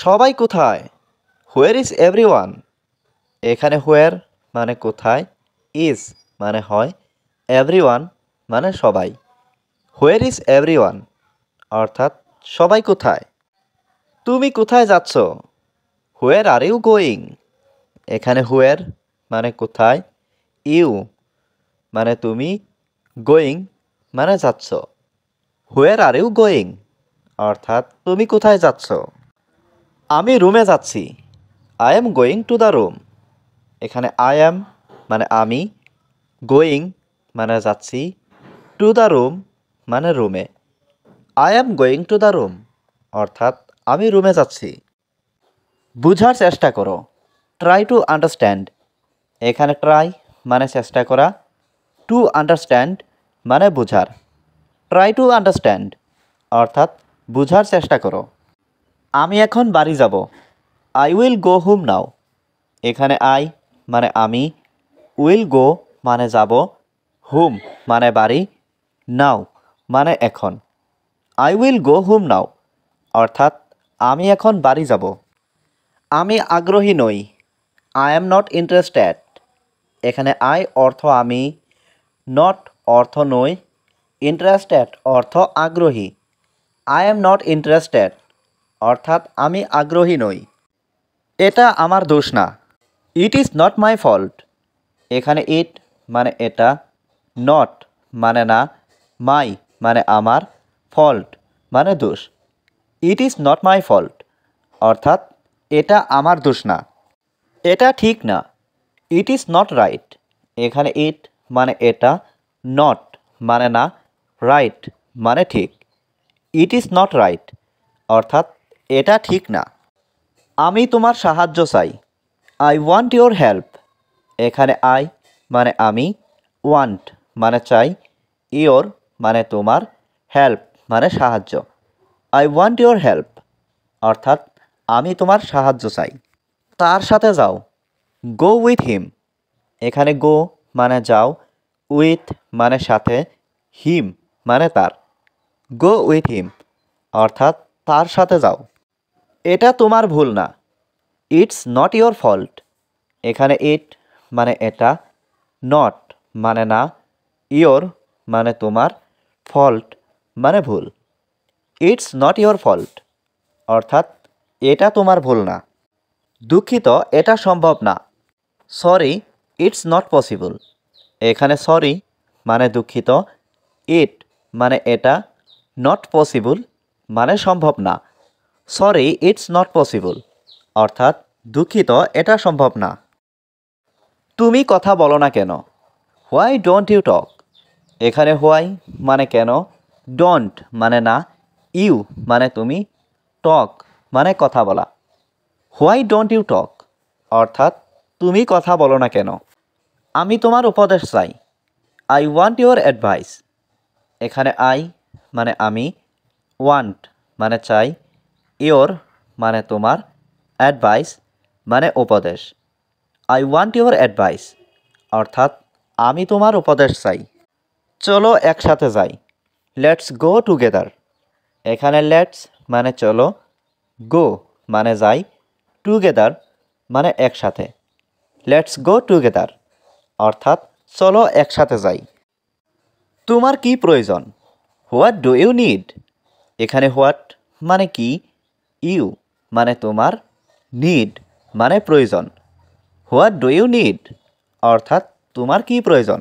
সবাই কোথায়? Where is everyone? এখানে হোয়ার মানে কোথায়, ইজ মানে হয়, এভরিওয়ান মানে সবাই। হোয়ার ইজ এভরিওয়ান অর্থাৎ সবাই কোথায়? তুমি কোথায় যাচ্ছ? হোয়ার আর ইউ গোয়িং? এখানে হোয়ার মানে কোথায়, ইউ মানে তুমি, গোয়িং মানে যাচ্ছ। হোয়ার আর ইউ গোয়িং অর্থাৎ তুমি কোথায় যাচ্ছ? আমি রুমে যাচ্ছি। I am going to the room. এখানে আই অ্যাম মানে আমি, গোয়িং মানে যাচ্ছি, টু দ্য রুম মানে রুমে। I am going to the room অর্থাৎ আমি রুমে যাচ্ছি। বুঝার চেষ্টা করো, ট্রাই টু আন্ডারস্ট্যান্ড। এখানে ট্রাই মানে চেষ্টা করা, টু আন্ডারস্ট্যান্ড মানে বুঝার। ট্রাই টু আন্ডারস্ট্যান্ড অর্থাৎ বুঝার চেষ্টা করো। আমি এখন বাড়ি যাব। I will go home now. এখানে আই মানে আমি, উইল গো মানে যাব, হোম মানে বাড়ি, নাও মানে এখন। I will go home now অর্থাৎ আমি এখন বাড়ি যাব। আমি আগ্রহী নই। I am not interested. এখানে আই অর্থ আমি, নট অর্থ নই, ইন্টারেস্টেড অর্থ আগ্রহী। আই এম নট ইন্টারেস্টেড অর্থাৎ আমি আগ্রহী নই। এটা আমার দোষ না। It is not my fault. এখানে ইট মানে এটা, নট মানে না, মাই মানে আমার, ফল্ট মানে দোষ। It is not my fault অর্থাৎ এটা আমার দোষ না। এটা ঠিক না। It is not right. এখানে ইট মানে এটা, নট মানে না, রাইট মানে ঠিক। ইট ইজ নট রাইট অর্থাৎ এটা ঠিক না। আমি তোমার সাহায্য চাই। I want your help. এখানে আই মানে আমি, ওয়ান্ট মানে চাই, ইয়োর মানে তোমার, হেল্প মানে সাহায্য। আই ওয়ান্ট ইয়োর হেল্প অর্থাৎ আমি তোমার সাহায্য চাই। তার সাথে যাও। Go with him. এখানে গো মানে যাও, উইথ মানে সাথে, হিম মানে তার। গো উইথ হিম অর্থাৎ তার সাথে যাও। এটা তোমার ভুল না। It's not your fault. এখানে ইট মানে এটা, নট মানে না, ইয়োর মানে তোমার, ফল্ট মানে ভুল। ইটস নট ইয়োর ফল্ট অর্থাৎ এটা তোমার ভুল না। দুঃখিত, এটা সম্ভব না। Sorry, it's not possible. এখানে সরি মানে দুঃখিত, ইট মানে এটা, নট পসিবল মানে সম্ভব না। সরি, ইটস নট পসিবল অর্থাৎ দুঃখিত, এটা সম্ভব না। তুমি কথা বলো না কেন? Why don't you talk? এখানে হোয়াই মানে কেন, ডোন্ট মানে না, ইউ মানে তুমি, টক মানে কথা বলা। হোয়াই ডোন্ট ইউ টক অর্থাৎ তুমি কথা বলো না কেন? আমি তোমার উপদেশ চাই। I want your advice. এখানে আই মানে আমি, ওয়ান্ট মানে চাই, ইয়োর মানে তোমার, অ্যাডভাইস মানে উপদেশ। আই ওয়ান্ট ইউর অ্যাডভাইস অর্থাৎ আমি তোমার উপদেশ চাই। চলো একসাথে যাই। Let's go together. এখানে লেটস মানে চলো, গো মানে যাই, টুগেদার মানে একসাথে। লেটস গো টুগেদার অর্থাৎ চলো একসাথে যাই। তোমার কি প্রয়োজন? What do you need? এখানে হোয়াট মানে কি, ইউ মানে তোমার, নিড মানে প্রয়োজন। হোয়াট ডু ইউ নিড অর্থাৎ তোমার কি প্রয়োজন?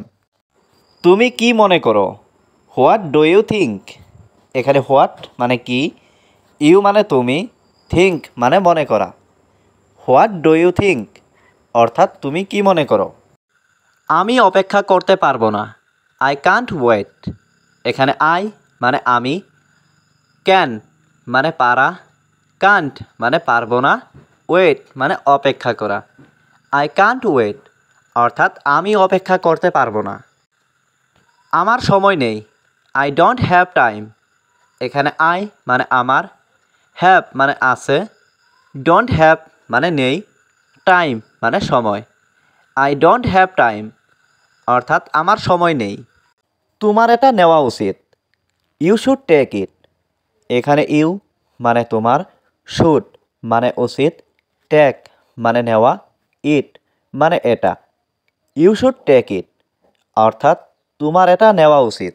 তুমি কি মনে করো? What do you think? এখানে হোয়াট মানে কি, ইউ মানে তুমি, থিঙ্ক মানে মনে করা। হোয়াট ডু ইউ থিঙ্ক অর্থাৎ তুমি কি মনে করো? আমি অপেক্ষা করতে পারবো না। I can't wait. এখানে আই মানে আমি, ক্যান মানে পারা, কান্ট মানে পারবো না, ওয়েট মানে অপেক্ষা করা। আই কান্ট ওয়েট অর্থাৎ আমি অপেক্ষা করতে পারবো না। আমার সময় নেই। I don't have time. এখানে আই মানে আমার, হ্যাভ মানে আছে, ডোন্ট হ্যাভ মানে নেই, টাইম মানে সময়। আই ডোন্ট হ্যাভ টাইম অর্থাৎ আমার সময় নেই। তোমার এটা নেওয়া উচিত। You should take it. এখানে ইউ মানে তোমার, শুড মানে উচিত, টেক মানে নেওয়া, ইট মানে এটা। ইউ শুড টেক ইট অর্থাৎ তোমার এটা নেওয়া উচিত।